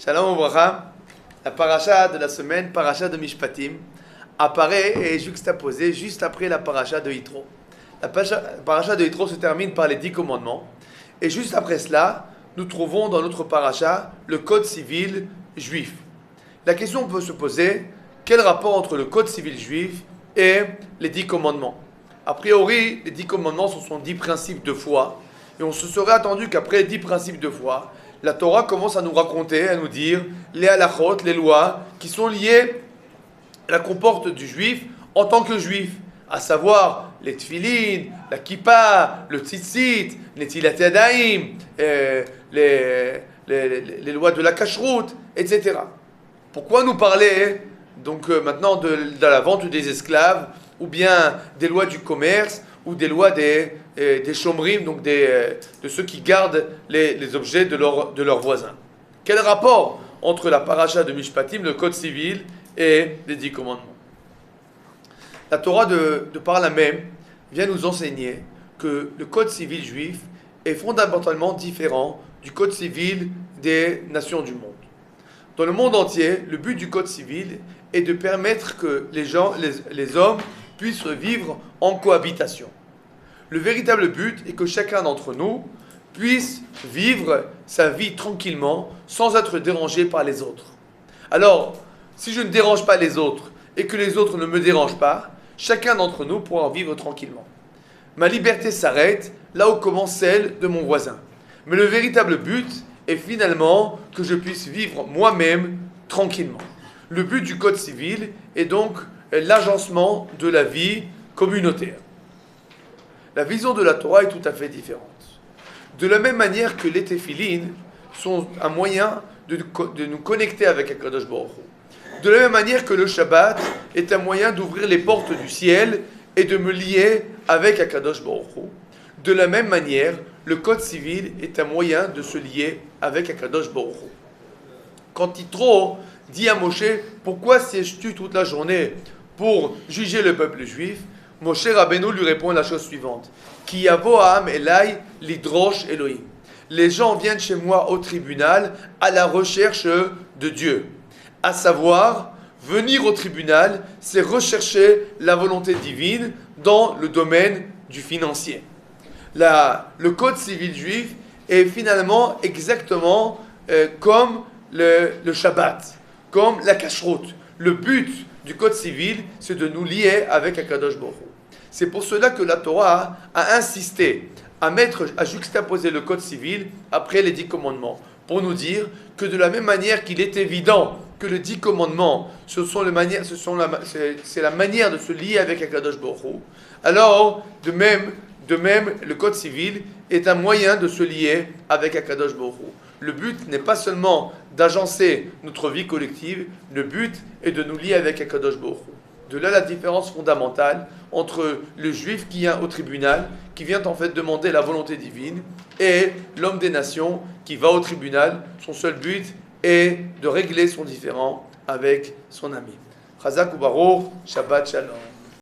Shalom Obracha, la paracha de la semaine, paracha de Mishpatim, apparaît et est juxtaposée juste après la paracha de Yitro. La paracha de Yitro se termine par les 10 commandements, et juste après cela, nous trouvons dans notre paracha le code civil juif. La question peut se poser, quel rapport entre le code civil juif et les 10 commandements? A priori, les 10 commandements sont 10 principes de foi, et on se serait attendu qu'après les 10 principes de foi, la Torah commence à nous raconter, à nous dire les halachot, les lois qui sont liées à la comporte du juif en tant que juif, à savoir les tefilin, la kippa, le tzitzit, les tilat yadayim, les lois de la kashrut, etc. Pourquoi nous parler donc maintenant de la vente des esclaves, ou bien des lois du commerce, ou des lois des shomrim, donc de ceux qui gardent les objets de leurs voisins? Quel rapport entre la paracha de Mishpatim, le code civil, et les 10 commandements? La Torah de par là même vient nous enseigner que le code civil juif est fondamentalement différent du code civil des nations du monde. Dans le monde entier, le but du code civil est de permettre que les hommes puissent vivre en cohabitation. Le véritable but est que chacun d'entre nous puisse vivre sa vie tranquillement sans être dérangé par les autres. Alors, si je ne dérange pas les autres et que les autres ne me dérangent pas, chacun d'entre nous pourra en vivre tranquillement. Ma liberté s'arrête là où commence celle de mon voisin. Mais le véritable but est finalement que je puisse vivre moi-même tranquillement. Le but du code civil est donc l'agencement de la vie communautaire. La vision de la Torah est tout à fait différente. De la même manière que les tefilin sont un moyen de nous connecter avec Akadosh Baruch Hu. De la même manière que le Shabbat est un moyen d'ouvrir les portes du ciel et de me lier avec Akadosh Baruch Hu. De la même manière, le code civil est un moyen de se lier avec Akadosh Baruch Hu. Quand Yitro dit à Moshe, pourquoi sièges-tu toute la journée pour juger le peuple juif? Moshe Rabbeinu lui répond la chose suivante: Ki yavo ha'am elai lidrosh Elohim. Les gens viennent chez moi au tribunal à la recherche de Dieu. À savoir, venir au tribunal, c'est rechercher la volonté divine dans le domaine du financier. Le code civil juif est finalement exactement comme le Shabbat, comme la kashrut. Le but du code civil, c'est de nous lier avec Akadosh Baruch Hu. C'est pour cela que la Torah a insisté à juxtaposer le code civil après les 10 commandements, pour nous dire que de la même manière qu'il est évident que les 10 commandements, c'est la manière de se lier avec Akadosh Baruch Hu, alors de même, le code civil est un moyen de se lier avec Akadosh Baruch Hu. Le but n'est pas seulement d'agencer notre vie collective, le but est de nous lier avec Akadosh Baruch Hu. De là la différence fondamentale entre le juif qui vient au tribunal, qui vient en fait demander la volonté divine, et l'homme des nations qui va au tribunal. Son seul but est de régler son différend avec son ami. Chazak ou Baruch, Shabbat Shalom.